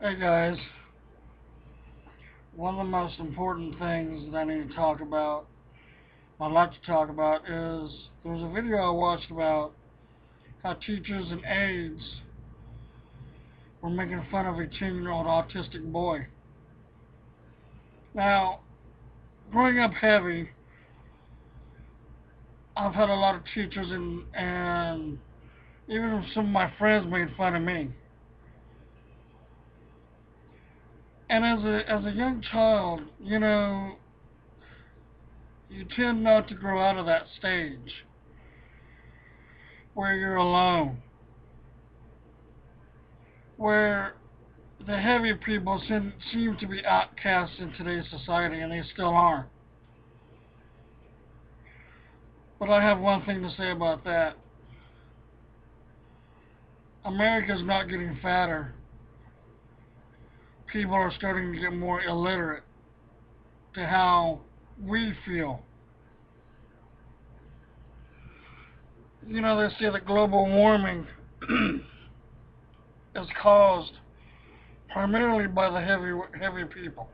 Hey guys, one of the most important things that I need to talk about, I'd like to talk about, is there was a video I watched about how teachers and aides were making fun of a 10-year-old autistic boy. Now, growing up heavy, I've had a lot of teachers and even some of my friends made fun of me. And as a young child, you tend not to grow out of that stage where you're alone, where the heavy people seem to be outcasts in today's society, and they still are. But I have one thing to say about that. America's not getting fatter. People are starting to get more illiterate to how we feel. They say that global warming is caused primarily by the heavy people.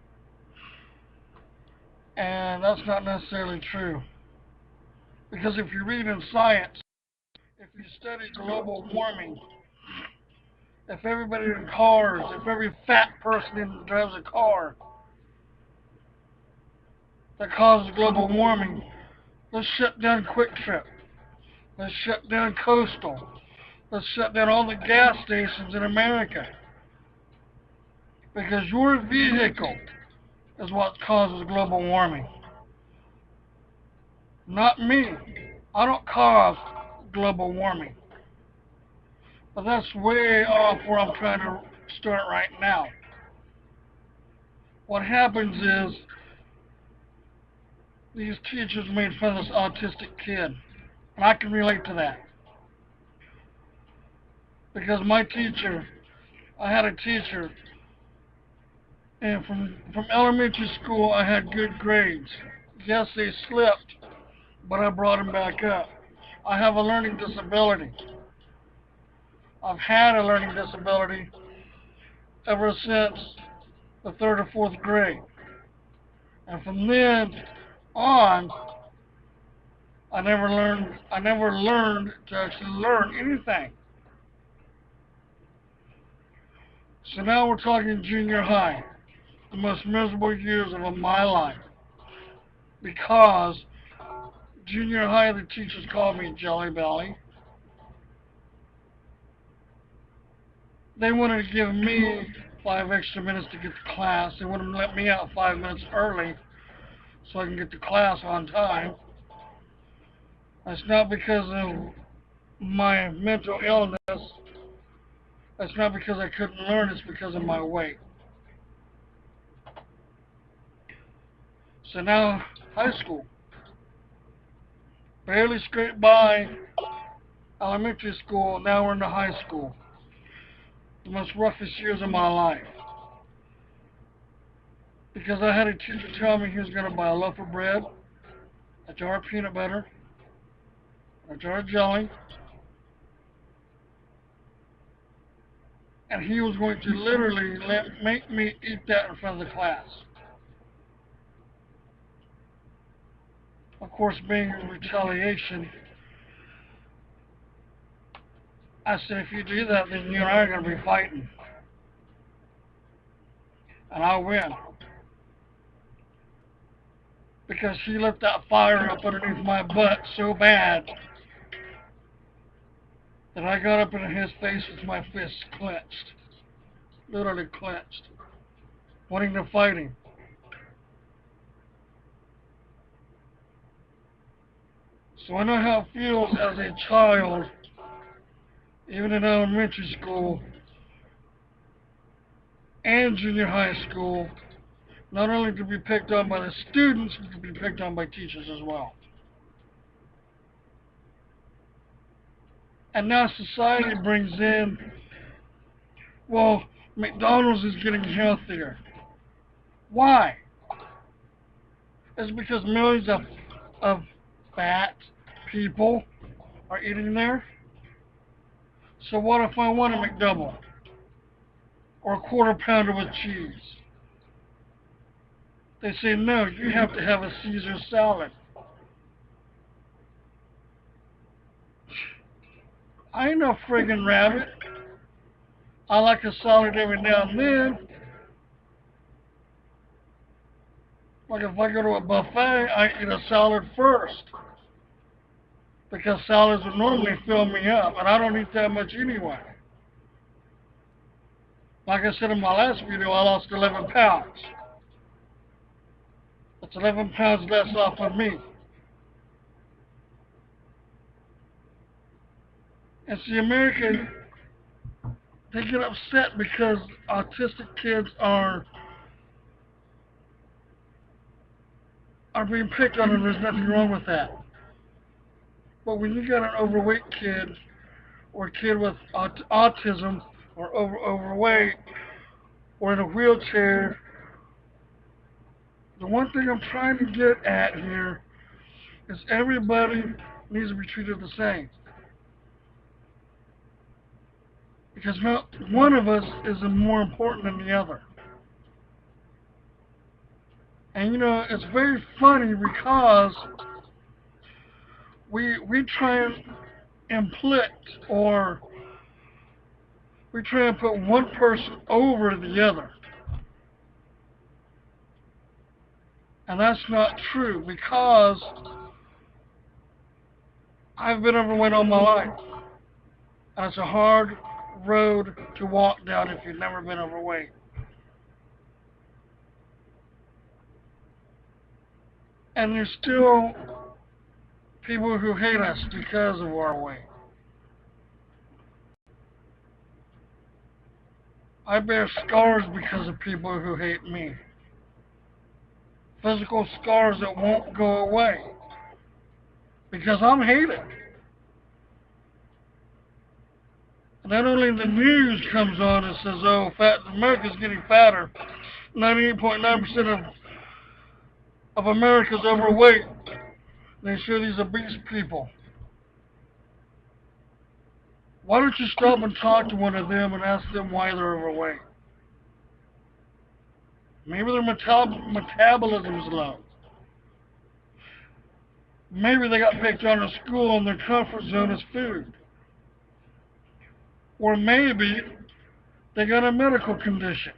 And that's not necessarily true. Because if you read in science, if you study global warming, if everybody in cars, if every fat person drives a car that causes global warming, let's shut down Quick Trip. Let's shut down Coastal. Let's shut down all the gas stations in America. Because your vehicle is what causes global warming. Not me. I don't cause global warming. But that's way off where I'm trying to start right now. What happens is these teachers made fun of this autistic kid. And I can relate to that. Because I had a teacher, and from elementary school, I had good grades. Yes, they slipped, but I brought them back up. I have a learning disability. I've had a learning disability ever since the third or fourth grade. And from then on, I never learned to actually learn anything. So now we're talking junior high, the most miserable years of my life. Because junior high, the teachers called me Jelly Belly. They wanted to give me 5 extra minutes to get to class. They wouldn't let me out 5 minutes early so I can get to class on time. That's not because of my mental illness. That's not because I couldn't learn. It's because of my weight. So now, high school. Barely scraped by elementary school. Now we're in the high school. The most roughest years of my life. Because I had a teacher tell me he was going to buy a loaf of bread, a jar of peanut butter, a jar of jelly, and he was going to literally make me eat that in front of the class. Of course, being in retaliation, I said, if you do that, then you and I are going to be fighting. And I'll win. Because he lit that fire up underneath my butt so bad that I got up into his face with my fists clenched. Literally clenched. Wanting to fight him. So I know how it feels as a child, even in elementary school and junior high school, not only to be picked on by the students, but to be picked on by teachers as well. And now society brings in, well, McDonald's is getting healthier. Why? It's because millions of fat people are eating there. So what if I want a McDouble? or a quarter pounder with cheese. They say, no, you have to have a Caesar salad. I ain't no friggin' rabbit. I like a salad every now and then. Like if I go to a buffet, I eat a salad first. Because salads would normally fill me up, and I don't eat that much anyway. Like I said in my last video, I lost 11 pounds. That's 11 pounds less off of me. And see, America, they get upset because autistic kids are being picked on, and there's nothing wrong with that. But when you got an overweight kid, or a kid with autism, or overweight, or in a wheelchair, the one thing I'm trying to get at here is everybody needs to be treated the same. Because not one of us is more important than the other. And you know, it's very funny because we try and inflict, or we try and put one person over the other. And that's not true, because I've been overweight all my life. And it's a hard road to walk down if you've never been overweight. And there's still people who hate us because of our weight. I bear scars because of people who hate me. Physical scars that won't go away. Because I'm hated. And not only the news comes on and says, oh, America's getting fatter. 98.9% of America's overweight. They show these obese people. Why don't you stop and talk to one of them and ask them why they're overweight? Maybe their metabolism's low. Maybe they got picked on in school and their comfort zone is food. Or maybe they got a medical condition.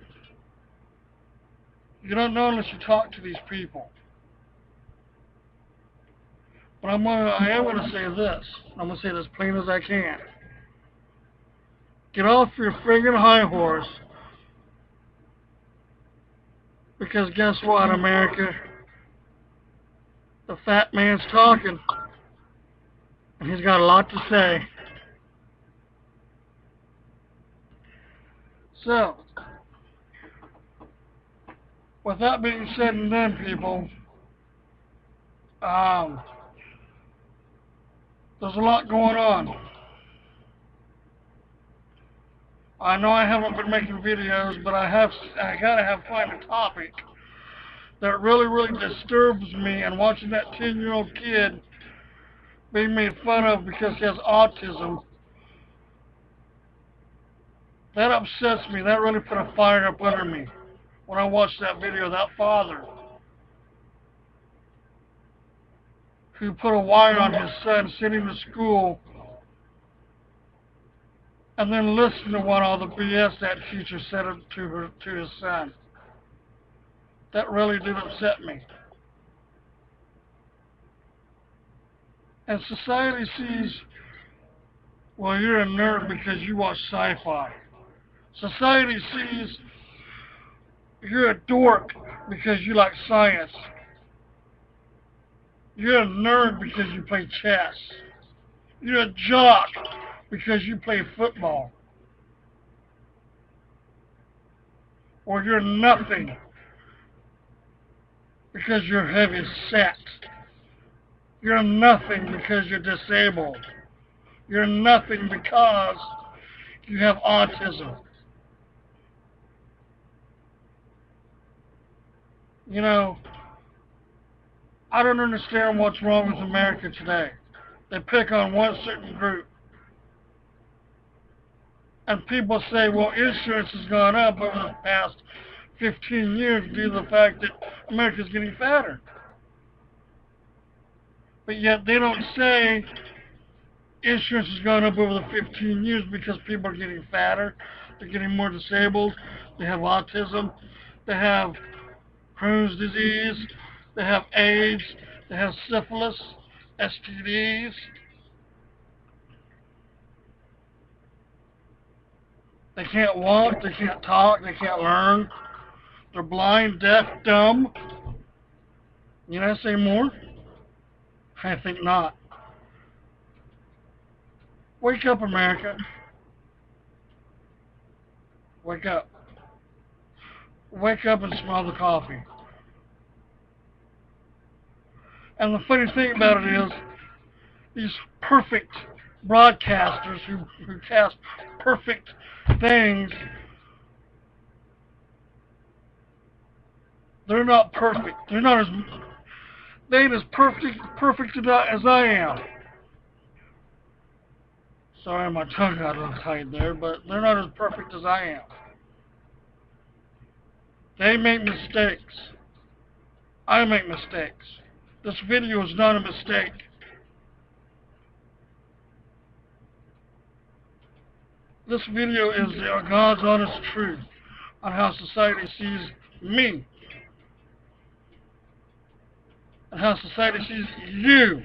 You don't know unless you talk to these people. But I am going to say this. I'm going to say it as plain as I can. Get off your friggin' high horse. Because guess what, America? The fat man's talking. And he's got a lot to say. So, with that being said and done, people, there's a lot going on. I know I haven't been making videos, but I gotta find a topic that really disturbs me, and watching that 10-year-old kid being made fun of because he has autism, that upsets me. That really put a fire up under me when I watched that video of that father who put a wire on his son sitting to school and then listened to what all the BS that teacher said to his son. That really did upset me. And society sees, well, you're a nerd because you watch sci-fi. Society sees you're a dork because you like science. You're a nerd because you play chess. You're a jock because you play football. Or you're nothing because you're heavy set. You're nothing because you're disabled. You're nothing because you have autism. You know, I don't understand what's wrong with America today. They pick on one certain group. And people say, well, insurance has gone up over the past 15 years due to the fact that America's getting fatter. But yet they don't say insurance has gone up over the 15 years because people are getting fatter, they're getting more disabled, they have autism, they have Crohn's disease, they have AIDS, they have syphilis, STDs. They can't walk, they can't talk, they can't learn. They're blind, deaf, dumb. Can I say more? I think not. Wake up, America. Wake up. Wake up and smell the coffee. And the funny thing about it is, these perfect broadcasters who cast perfect things, they're not perfect. They ain't as perfect as I am. Sorry, my tongue got a little tight there, but they're not as perfect as I am. They make mistakes. I make mistakes. This video is not a mistake. This video is God's honest truth on how society sees me and how society sees you.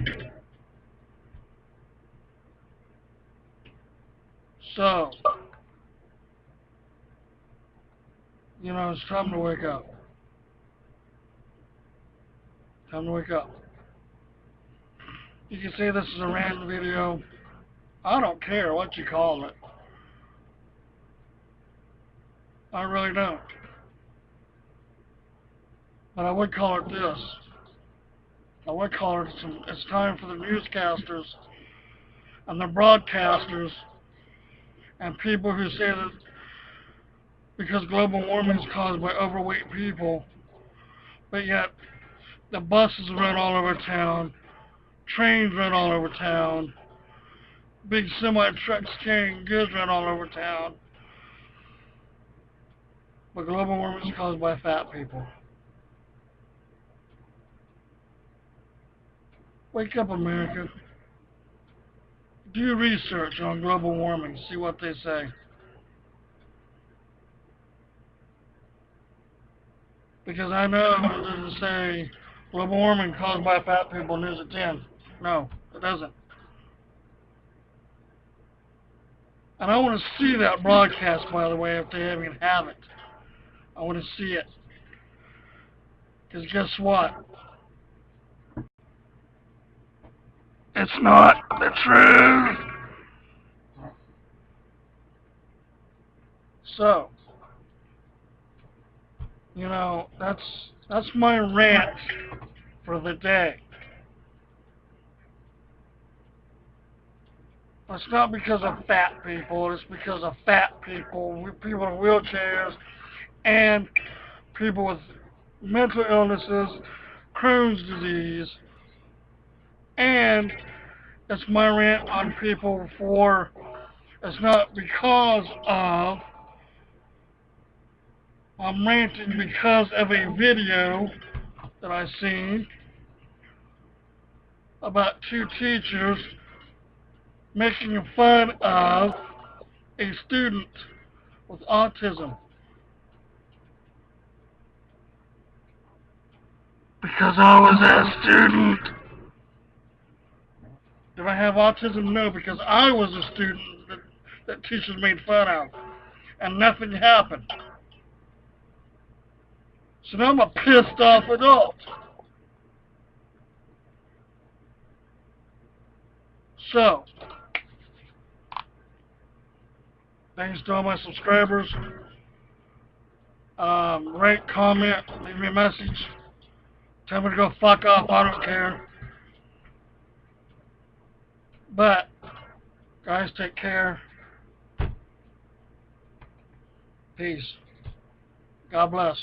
So, it's time to wake up. Time to wake up. You can say this is a rant video. I don't care what you call it. I really don't. But I would call it this. I would call it, it's time for the newscasters and the broadcasters and people who say that because global warming is caused by overweight people, but yet the buses run all over town, trains run all over town, big semi-trucks carrying goods run all over town. But global warming is caused by fat people. Wake up, America. Do research on global warming. See what they say. Because I know it doesn't say global warming caused by fat people news at 10. No, it doesn't. And I want to see that broadcast, by the way, if they even have it. I want to see it. Because guess what? It's not the truth. So, that's my rant for the day. It's not because of fat people, it's because of fat people, people in wheelchairs, and people with mental illnesses, Crohn's disease, and it's my rant on people it's not because of, I'm ranting because of a video that I seen about two teachers making fun of a student with autism. Because I was that student. Did I have autism? No, because I was a student that teachers made fun of. And nothing happened. So now I'm a pissed off adult. So, thanks to all my subscribers. Rate, comment, leave me a message. Tell me to go fuck off, I don't care. But, guys, take care. Peace. God bless.